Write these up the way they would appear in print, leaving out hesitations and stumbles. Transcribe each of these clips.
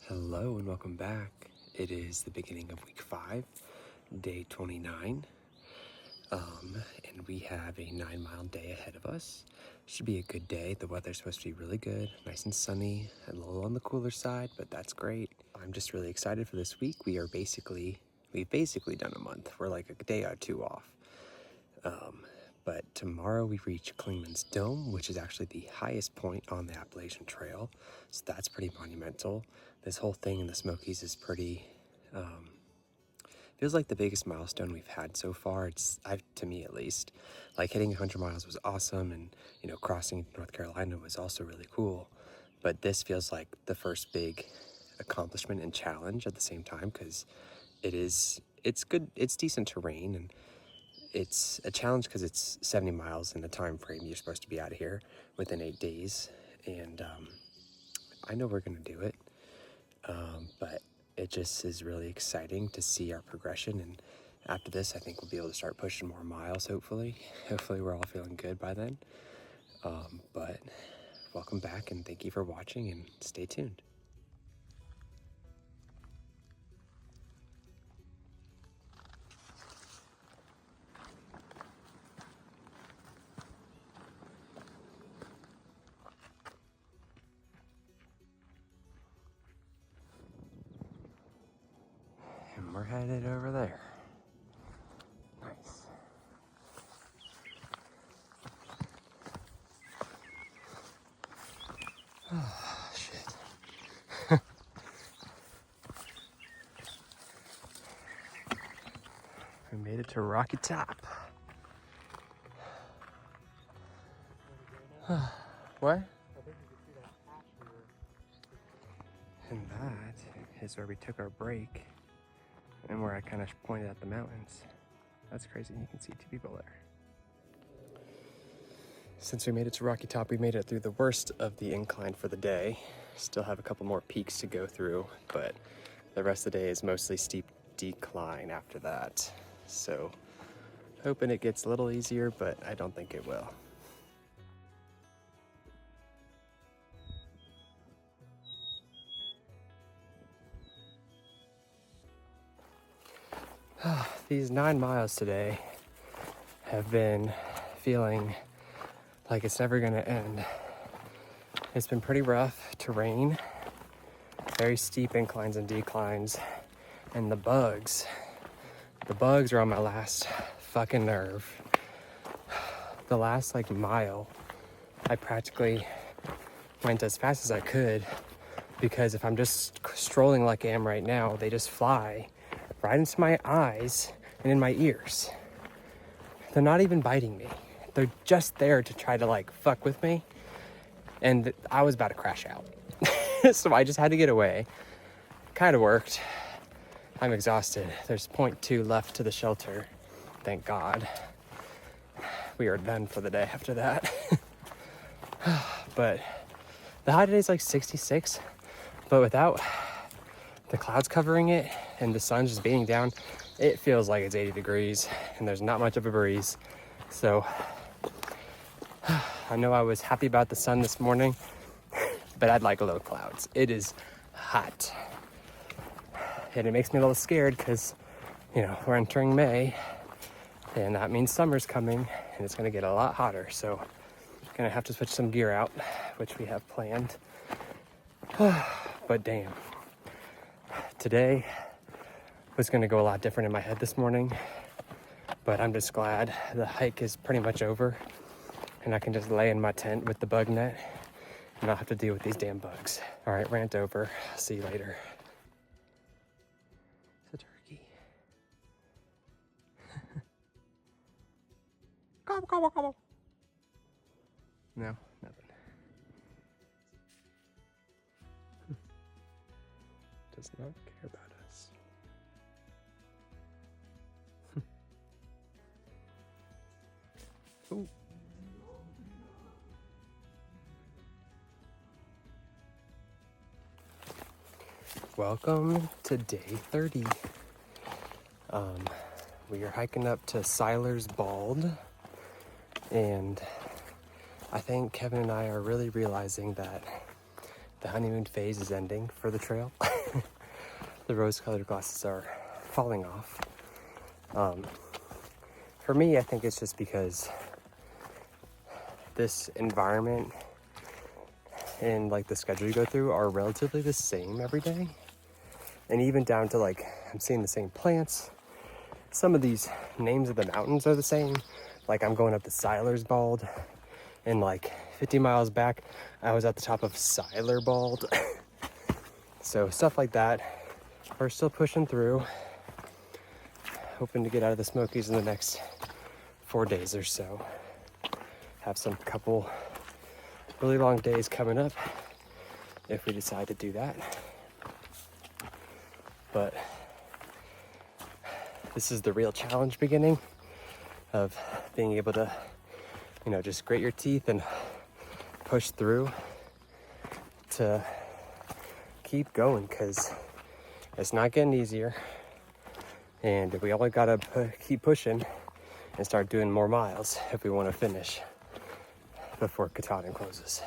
Hello and welcome back. It is the beginning of week 5, day 29, and we have a 9-mile day ahead of us. Should be a good day. The weather's supposed to be really good, nice and sunny, a little on the cooler side, but that's great. I'm just really excited for this week. We've basically done a month. We're like a day or two off. But tomorrow we reach Clingman's Dome, which is actually the highest point on the Appalachian Trail. So that's pretty monumental. This whole thing in the Smokies is pretty, feels like the biggest milestone we've had so far. To me at least, like hitting 100 miles was awesome. And, crossing North Carolina was also really cool. But this feels like the first big accomplishment and challenge at the same time, because it's good, it's decent terrain, and it's a challenge because it's 70 miles in the time frame. You're supposed to be out of here within 8 days. And I know we're going to do it. But it just is really exciting to see our progression. And after this, I think we'll be able to start pushing more miles, hopefully. Hopefully we're all feeling good by then. But welcome back, and thank you for watching, and stay tuned. And we're headed over there. Nice. Oh, shit. We made it to Rocky Top. What? And that is where we took our break, and where I kind of pointed at the mountains. That's crazy. You can see 2 people there. Since we made it to Rocky Top, we made it through the worst of the incline for the day. Still have a couple more peaks to go through, but the rest of the day is mostly steep decline after that. So, hoping it gets a little easier, but I don't think it will. These 9 miles today have been feeling like it's never gonna end. It's been pretty rough terrain, very steep inclines and declines, and the bugs are on my last fucking nerve. The last mile, I practically went as fast as I could, because if I'm just strolling like I am right now, they just fly right into my eyes and in my ears. They're not even biting me. They're just there to try to fuck with me. And I was about to crash out. So I just had to get away. Kind of worked. I'm exhausted. There's 0.2 left to the shelter. Thank God. We are done for the day after that. But the high today is 66. But without the clouds covering it and the sun just beating down, it feels like it's 80 degrees and there's not much of a breeze. So I know I was happy about the sun this morning, but I'd like low clouds. It is hot. And it makes me a little scared because, we're entering May, and that means summer's coming, and it's going to get a lot hotter. So I'm going to have to switch some gear out, which we have planned. But damn. Today was going to go a lot different in my head this morning, but I'm just glad the hike is pretty much over, and I can just lay in my tent with the bug net and not have to deal with these damn bugs. All right, rant over. See you later. It's a turkey. Gobble, gobble, gobble. No, nothing. Does not care about us. Ooh. Welcome to day 30. We are hiking up to Siler's Bald, and I think Kevin and I are really realizing that the honeymoon phase is ending for the trail. The rose-colored glasses are falling off. For me, I think it's just because this environment and like the schedule you go through are relatively the same every day. And even down to like, I'm seeing the same plants. Some of these names of the mountains are the same. Like I'm going up the Seiler's Bald, and like 50 miles back, I was at the top of Seiler Bald. So stuff like that. We're still pushing through, hoping to get out of the Smokies in the next 4 days or so. Have some couple really long days coming up if we decide to do that. But this is the real challenge beginning of being able to, you know, just grit your teeth and push through to keep going, because it's not getting easier, and we only gotta keep pushing and start doing more miles if we want to finish before Katahdin closes.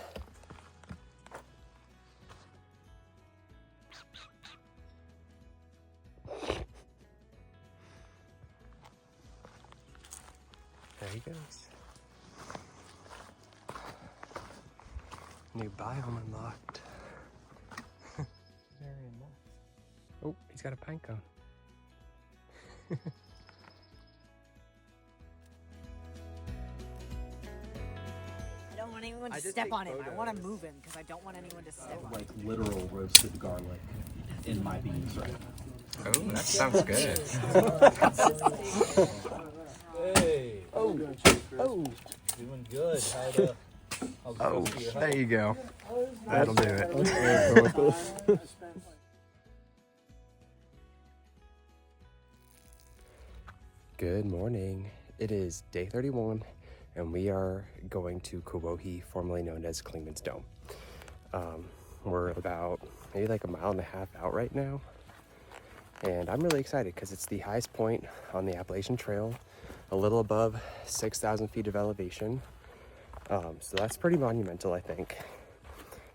There he goes. New biome unlocked. Very nice. Oh, he's got a pine cone. I don't want anyone to step on him. I want to move him because I don't want anyone to step on him. Like literal roasted garlic in my beans right now. Oh, that sounds good. Hey. Oh. Doing good. Oh, there you go. That'll do it. Good morning. It is day 31, and we are going to Thru-Hike, formerly known as Clingman's Dome. We're about maybe like a mile and a half out right now, and I'm really excited because it's the highest point on the Appalachian Trail, a little above 6,000 feet of elevation. So that's pretty monumental, I think,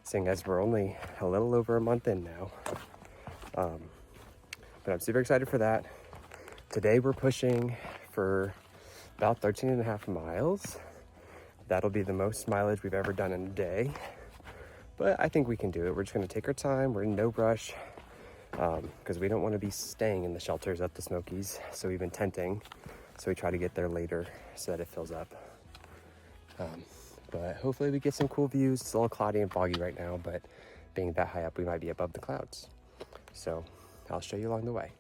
seeing as we're only a little over a month in now. But I'm super excited for that. Today we're pushing for about 13 and a half miles. That'll be the most mileage we've ever done in a day. But I think we can do it. We're just gonna take our time. We're in no rush because we don't want to be staying in the shelters at the Smokies. So we've been tenting. So we try to get there later so that it fills up. But hopefully we get some cool views. It's a little cloudy and foggy right now, but being that high up, we might be above the clouds. So I'll show you along the way.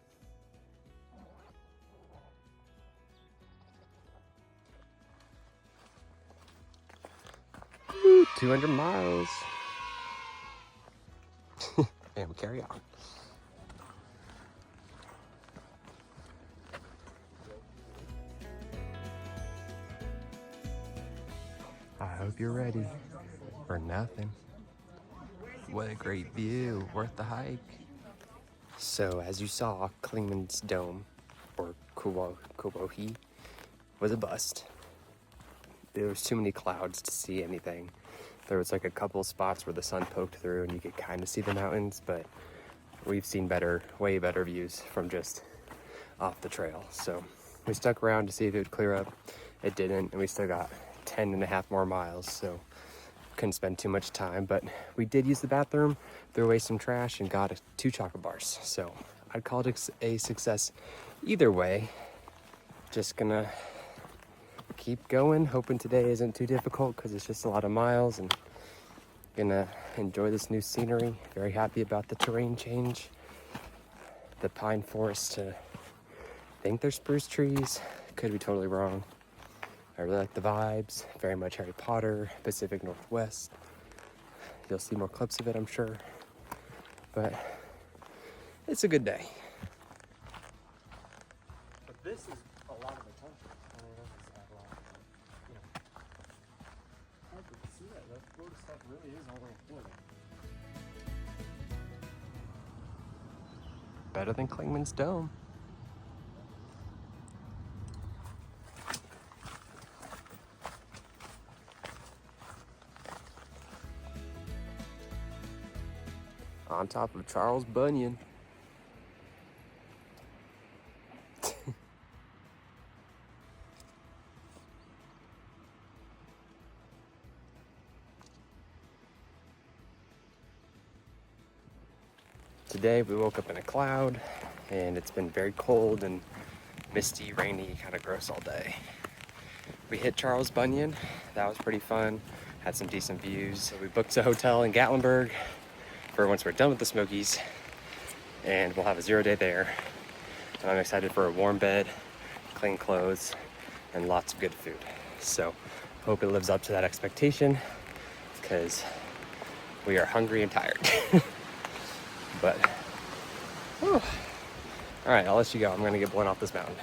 Woo, 200 miles. And carry on. I hope you're ready for nothing. What a great view, worth the hike. So as you saw, Clingman's Dome, or Thru-Hike, was a bust. There was too many clouds to see anything. There was like a couple spots where the sun poked through and you could kind of see the mountains, but we've seen way better views from just off the trail. So we stuck around to see if it would clear up. It didn't, and we still got 10 and a half more miles, so couldn't spend too much time. But we did use the bathroom, threw away some trash, and got 2 chocolate bars. So I'd call it a success either way. Just gonna keep going, hoping today isn't too difficult because it's just a lot of miles, and gonna enjoy this new scenery. Very happy about the terrain change. The pine forest, I think they're spruce trees, could be totally wrong. I really like the vibes, very much Harry Potter, Pacific Northwest. You'll see more clips of it, I'm sure. But it's a good day. But this is a lot of attention. I mean, this is Appalachian. You know, hard to see that. That Florida stuff really is all over Florida. Better than Clingman's Dome. on top of Charles Bunion. Today we woke up in a cloud and it's been very cold and misty, rainy, kind of gross all day. We hit Charles Bunion. That was pretty fun. Had some decent views. So we booked a hotel in Gatlinburg for once we're done with the Smokies, and we'll have a 0-day there. And I'm excited for a warm bed, clean clothes, and lots of good food. So hope it lives up to that expectation because we are hungry and tired. But, whew. All right, I'll let you go. I'm gonna get blown off this mountain.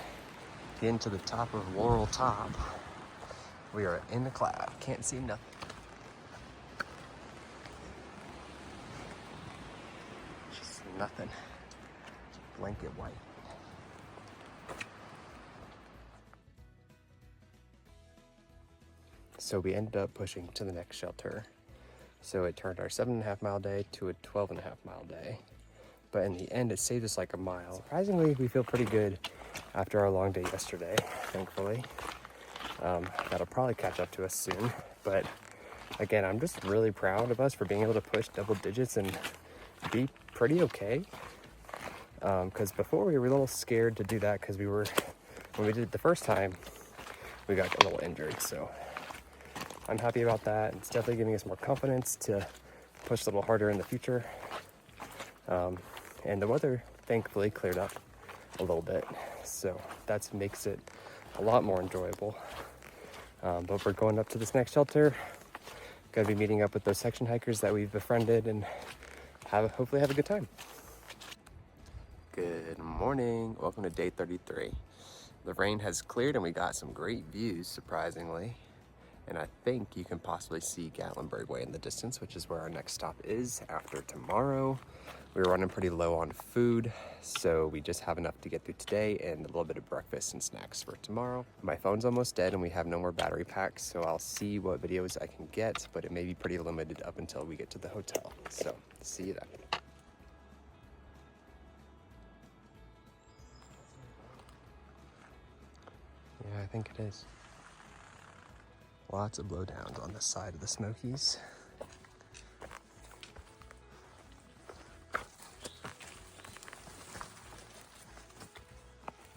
Getting to the top of Laurel Top. We are in the cloud, can't see nothing. Just nothing, blanket white. So we ended up pushing to the next shelter. So it turned our 7.5 mile day to a 12.5 mile day. But in the end, it saved us like a mile. Surprisingly, we feel pretty good after our long day yesterday, thankfully. That'll probably catch up to us soon. But again, I'm just really proud of us for being able to push double digits and be pretty okay. Because before we were a little scared to do that because when we did it the first time, we got a little injured. So I'm happy about that. It's definitely giving us more confidence to push a little harder in the future. And the weather thankfully cleared up a little bit. So that makes it a lot more enjoyable. But we're going up to this next shelter. Gonna be meeting up with those section hikers that we've befriended and hopefully have a good time. Good morning. Welcome to day 33. The rain has cleared and we got some great views, surprisingly. And I think you can possibly see Gatlinburg way in the distance, which is where our next stop is after tomorrow. We were running pretty low on food, so we just have enough to get through today and a little bit of breakfast and snacks for tomorrow. My phone's almost dead and we have no more battery packs, so I'll see what videos I can get, but it may be pretty limited up until we get to the hotel. So, see you then. Yeah, I think it is. Lots of blowdowns on the side of the Smokies.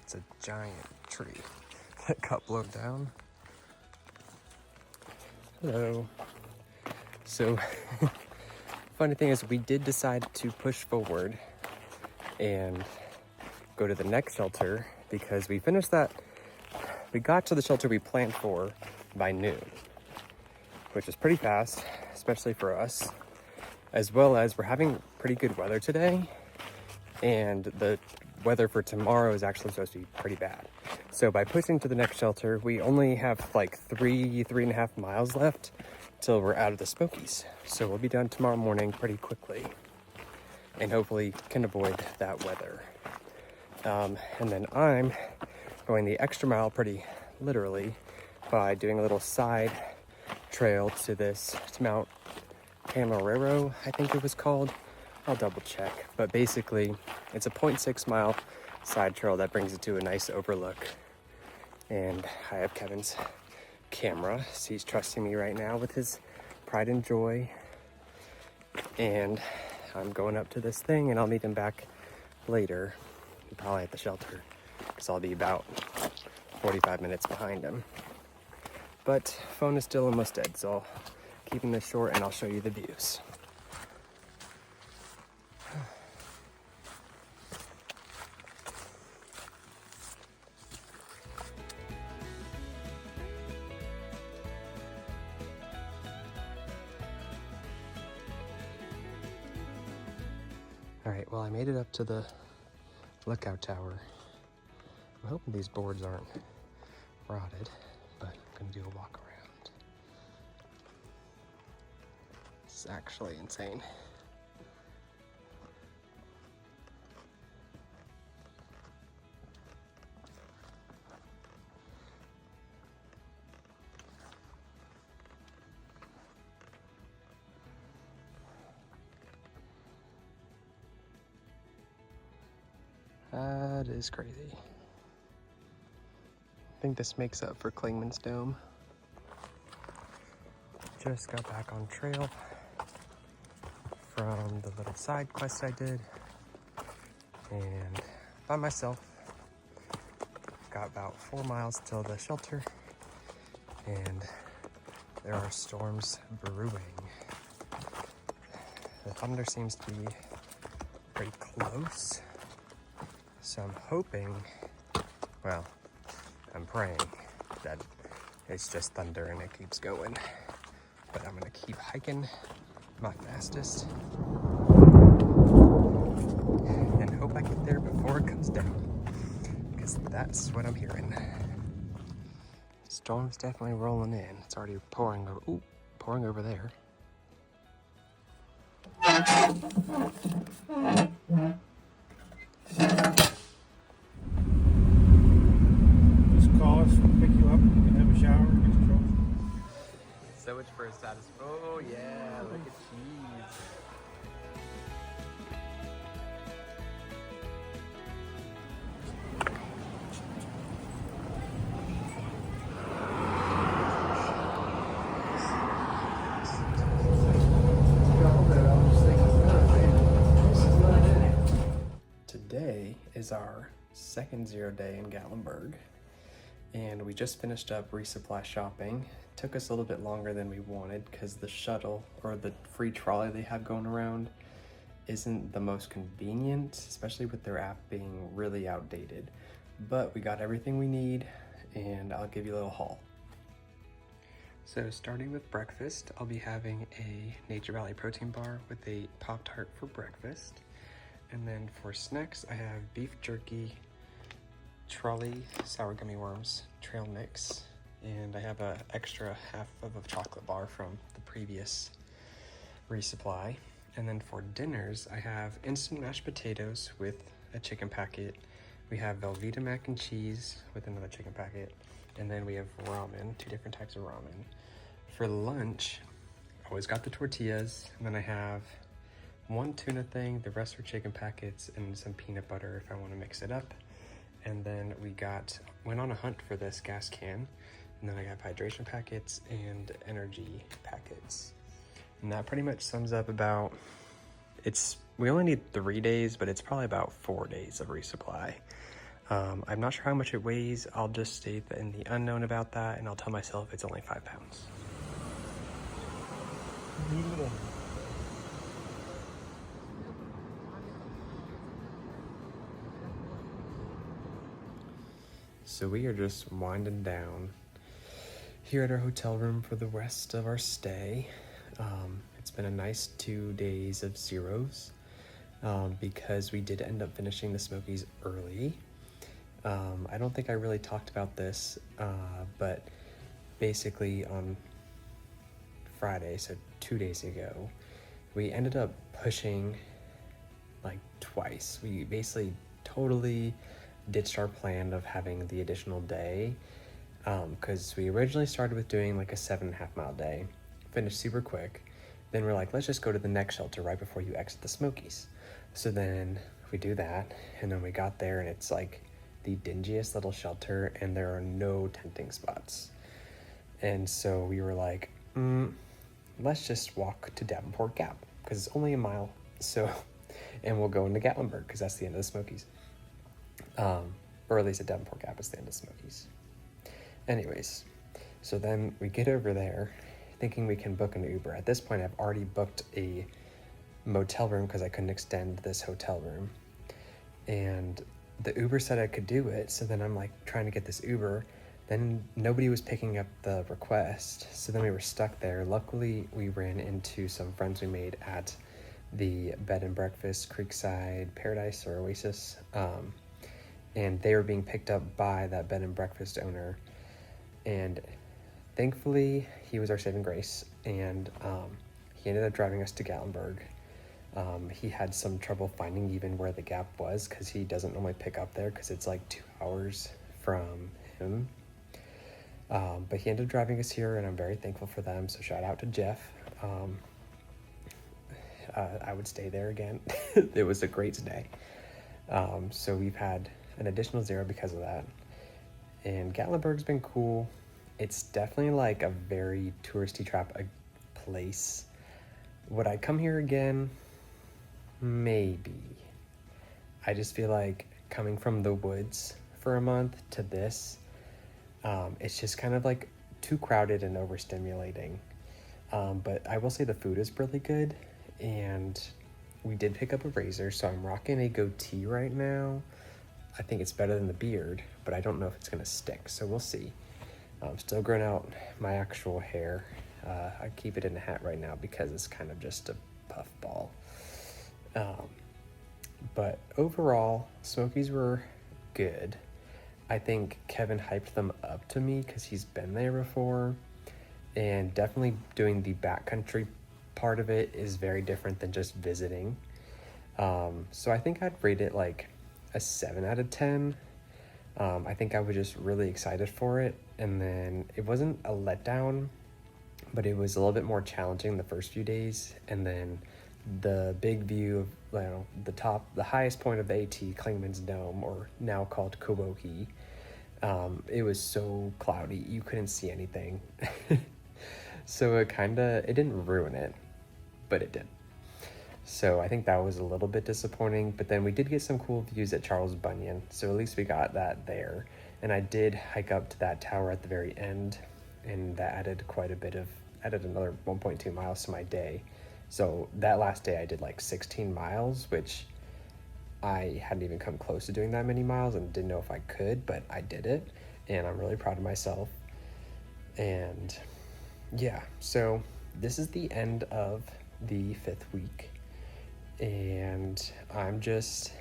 It's a giant tree that got blown down. Hello. So, funny thing is we did decide to push forward and go to the next shelter because we finished that. We got to the shelter we planned for by noon, which is pretty fast, especially for us, as well as we're having pretty good weather today, and the weather for tomorrow is actually supposed to be pretty bad. So by pushing to the next shelter, we only have like 3.5 miles left till we're out of the Smokies. So we'll be done tomorrow morning pretty quickly and hopefully can avoid that weather. And then I'm going the extra mile pretty literally by doing a little side trail to Mount Camarero, I think it was called. I'll double check. But basically, it's a 0.6 mile side trail that brings it to a nice overlook. And I have Kevin's camera, so he's trusting me right now with his pride and joy. And I'm going up to this thing and I'll meet him back later, probably at the shelter, because I'll be about 45 minutes behind him. But phone is still almost dead, so I'll keep this short and I'll show you the views. All right, well, I made it up to the lookout tower. I'm hoping these boards aren't rotted, but I'm gonna do a walk around. It's actually insane. That is crazy. I think this makes up for Klingman's Dome. Just got back on trail from the little side quest I did, and by myself. Got about 4 miles till the shelter, and there are storms brewing. The thunder seems to be pretty close, so I'm hoping, well, I'm praying that it's just thunder and it keeps going. But I'm gonna keep hiking my fastest and hope I get there before it comes down, because that's what I'm hearing. Storm's definitely rolling in. It's already pouring over, pouring over there. Just call us, we'll pick you up, you can have a shower, get your clothes. So much for a status. Oh yeah, look at cheese. Today is our second 0 day in Gatlinburg, and we just finished up resupply shopping. Took us a little bit longer than we wanted because the shuttle or the free trolley they have going around isn't the most convenient, especially with their app being really outdated. But we got everything we need, and I'll give you a little haul. So starting with breakfast, I'll be having a Nature Valley protein bar with a Pop-Tart for breakfast. And then for snacks, I have beef jerky, trolley sour gummy worms, trail mix, and I have an extra half of a chocolate bar from the previous resupply. And then for dinners, I have instant mashed potatoes with a chicken packet. We have Velveeta mac and cheese with another chicken packet. And then we have ramen, 2 different types of ramen. For lunch, I always got the tortillas, and then I have 1 tuna thing, the rest are chicken packets, and some peanut butter if I want to mix it up. And then went on a hunt for this gas can, and then I got hydration packets and energy packets. And that pretty much sums up about, we only need 3 days, but it's probably about 4 days of resupply. I'm not sure how much it weighs. I'll just state in the unknown about that, and I'll tell myself it's only 5 pounds. So we are just winding down here at our hotel room for the rest of our stay. It's been a nice 2 days of zeros because we did end up finishing the Smokies early. I don't think I really talked about this, but basically on Friday, so 2 days ago, we ended up pushing like twice. We basically totally ditched our plan of having the additional day because we originally started with doing like a 7.5 mile day, finished super quick. Then we're like, let's just go to the next shelter right before you exit the Smokies. So then we do that, and then we got there and it's like the dingiest little shelter and there are no tenting spots. And so we were like, let's just walk to Davenport Gap because it's only a mile. So, and we'll go into Gatlinburg because that's the end of the Smokies. Or at least at Davenport Gap is the end of Smokies. Anyways, so then we get over there thinking we can book an Uber. At this point, I've already booked a motel room because I couldn't extend this hotel room. And the Uber said I could do it, so then I'm like trying to get this Uber. Then nobody was picking up the request, so then we were stuck there. Luckily, we ran into some friends we made at the bed and breakfast, Creekside Paradise or Oasis. And they were being picked up by that bed and breakfast owner. And thankfully, he was our saving grace. And he ended up driving us to Gatlinburg. He had some trouble finding even where the Gap was because he doesn't normally pick up there because it's like 2 hours from him. But he ended up driving us here, and I'm very thankful for them. So shout out to Jeff. I would stay there again. It was a great stay. So we've had an additional 0 because of that. And Gatlinburg's been cool. It's definitely like a very touristy place. Would I come here again? Maybe. I just feel like coming from the woods for a month to this, it's just kind of like too crowded and overstimulating. But I will say the food is really good, and we did pick up a razor, so I'm rocking a goatee right now. I think it's better than the beard, but I don't know if it's gonna stick, so we'll see. I'm still growing out my actual hair. I keep it in a hat right now because it's kind of just a puff ball. But overall, Smokies were good. I think Kevin hyped them up to me because he's been there before, and definitely doing the backcountry part of it is very different than just visiting. So I think I'd rate it like a 7 out of 10. I think I was just really excited for it, and then it wasn't a letdown, but it was a little bit more challenging the first few days, and then the big view of, you know, the highest point of the AT, Klingman's Dome, or now called Koboki, it was so cloudy you couldn't see anything. So it didn't ruin it, but it did. So I think that was a little bit disappointing, but then we did get some cool views at Charlies Bunion, so at least we got that there. And I did hike up to that tower at the very end, and that added another 1.2 miles to my day. So that last day I did like 16 miles, which I hadn't even come close to doing that many miles and didn't know if I could, but I did it, and I'm really proud of myself. And yeah, so this is the end of the 5th week, and I'm just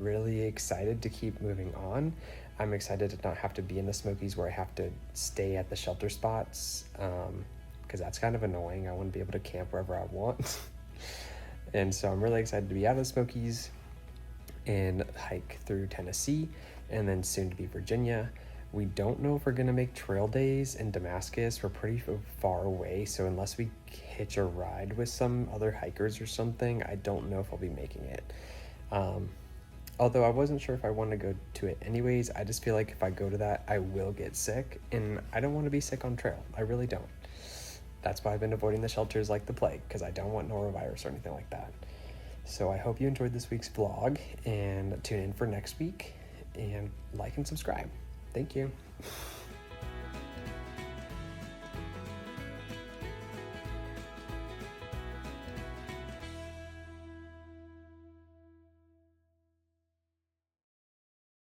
really excited to keep moving on. I'm excited to not have to be in the Smokies where I have to stay at the shelter spots, because that's kind of annoying. I want to be able to camp wherever I want. And so I'm really excited to be out of the Smokies and hike through Tennessee, and then soon to be Virginia. We don't know if we're gonna make trail days in Damascus. We're pretty far away, so unless we hitch a ride with some other hikers or something, I don't know if I'll be making it. Although I wasn't sure if I wanted to go to it anyways. I just feel like if I go to that, I will get sick, and I don't want to be sick on trail. I really don't. That's why I've been avoiding the shelters like the plague, because I don't want norovirus or anything like that. So I hope you enjoyed this week's vlog, and tune in for next week, and like and subscribe. Thank you.